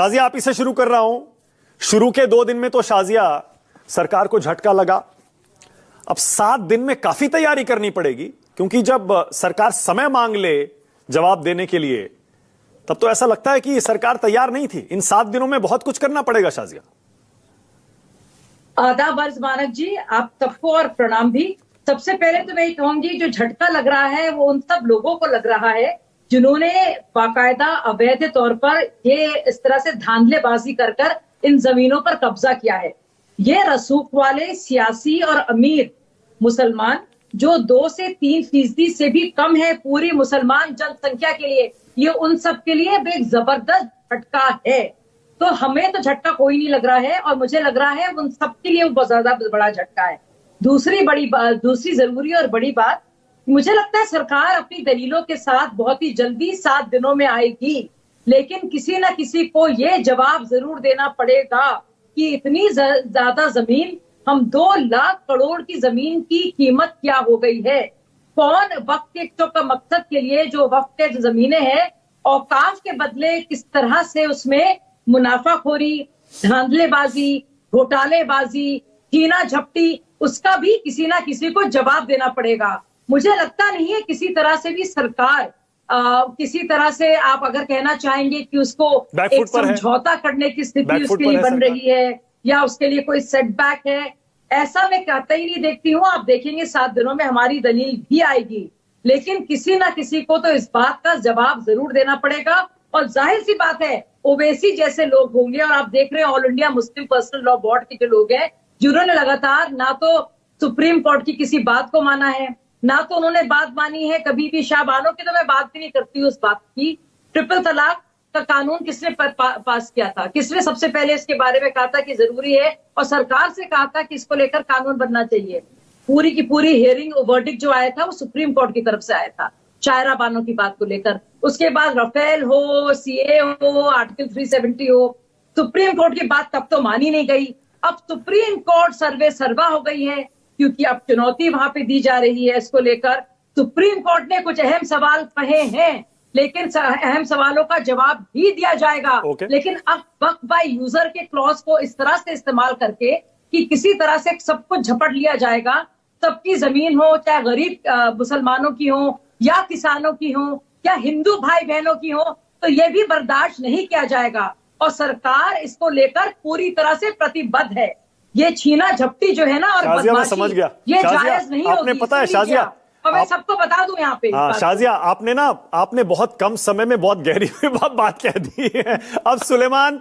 शाजिया, आप इसे शुरू कर रहा हूं। शुरू के 2 दिन में तो शाजिया सरकार को झटका लगा। अब 7 दिन में काफी तैयारी करनी पड़ेगी, क्योंकि जब सरकार समय मांग ले जवाब देने के लिए, तब तो ऐसा लगता है कि सरकार तैयार नहीं थी। इन 7 दिनों में बहुत कुछ करना पड़ेगा शाजिया। आदाब अर्ज मानक जी, आप सबको और प्रणाम भी। सबसे पहले तो मैं ये कहूंगी, जो झटका लग रहा है वो उन सब लोगों को लग रहा है जिन्होंने बाकायदा अवैध तौर पर ये इस तरह से धांधलेबाजी कर कर इन जमीनों पर कब्जा किया है। ये रसूख वाले सियासी और अमीर मुसलमान जो 2 से 3% से भी कम है पूरी मुसलमान जनसंख्या के लिए, ये उन सब के लिए एक जबरदस्त झटका है। तो हमें तो झटका कोई नहीं लग रहा है, और मुझे लग रहा है उन सब के लिए बहुत ज्यादा बड़ा झटका है। दूसरी जरूरी और बड़ी बात, मुझे लगता है सरकार अपनी दलीलों के साथ बहुत ही जल्दी 7 दिनों में आएगी, लेकिन किसी ना किसी को ये जवाब जरूर देना पड़ेगा कि इतनी ज्यादा जमीन, हम 2 लाख करोड़ की जमीन की कीमत क्या हो गई है। कौन वक्त के मकसद के लिए जो वक्त के जो जमीनें हैं, औकाफ के बदले किस तरह से उसमें मुनाफाखोरी, धांधलेबाजी, घोटालेबाजी, छीना झपटी, उसका भी किसी ना किसी को जवाब देना पड़ेगा। मुझे लगता नहीं है किसी तरह से भी सरकार किसी तरह से, आप अगर कहना चाहेंगे कि उसको एक समझौता करने की स्थिति उसके लिए बन रही है या उसके लिए कोई सेटबैक है, ऐसा मैं कहता ही नहीं देखती हूँ। आप देखेंगे 7 दिनों में हमारी दलील भी आएगी, लेकिन किसी ना किसी को तो इस बात का जवाब जरूर देना पड़ेगा। और जाहिर सी बात है, ओवैसी जैसे लोग होंगे, और आप देख रहे हैं all India Muslim personal law board के जो लोग हैं, जिन्होंने लगातार ना तो सुप्रीम कोर्ट की किसी बात को माना है, ना तो उन्होंने बात मानी है कभी भी। शाहबानों की तो मैं बात भी नहीं करती हूँ उस बात की। ट्रिपल तलाक का कानून किसने पास किया था? किसने सबसे पहले इसके बारे में कहा था कि जरूरी है, और सरकार से कहा था कि इसको लेकर कानून बनना चाहिए? पूरी की पूरी हियरिंग वर्डिक्ट जो आया था वो सुप्रीम कोर्ट की तरफ से आया था शायरा बानो की बात को लेकर। उसके बाद राफेल हो, सीए हो, आर्टिकल 370 हो, सुप्रीम कोर्ट की बात तब तो मानी नहीं गई। अब सुप्रीम कोर्ट सर्वे सर्वा हो गई है, क्योंकि अब चुनौती वहां पे दी जा रही है इसको लेकर। सुप्रीम कोर्ट ने कुछ अहम सवाल कहे हैं, लेकिन अहम सवालों का जवाब भी दिया जाएगा। लेकिन अब वक्त बाय यूजर के क्लॉज को इस तरह से इस्तेमाल करके कि किसी तरह से सब कुछ झपट लिया जाएगा, सबकी जमीन हो, चाहे गरीब मुसलमानों की हो या किसानों की हो या हिंदू भाई बहनों की हो, तो ये भी बर्दाश्त नहीं किया जाएगा। और सरकार इसको लेकर पूरी तरह से प्रतिबद्ध है। ये छीना झपटी जो है ना और बदमाशी, ये जायज नहीं होगी। आपने पता है शाजिया, और मैं सबको बता दूं यहाँ पे, शाजिया, आपने बहुत कम समय में बहुत गहरी बात कह दी है। अब सुलेमान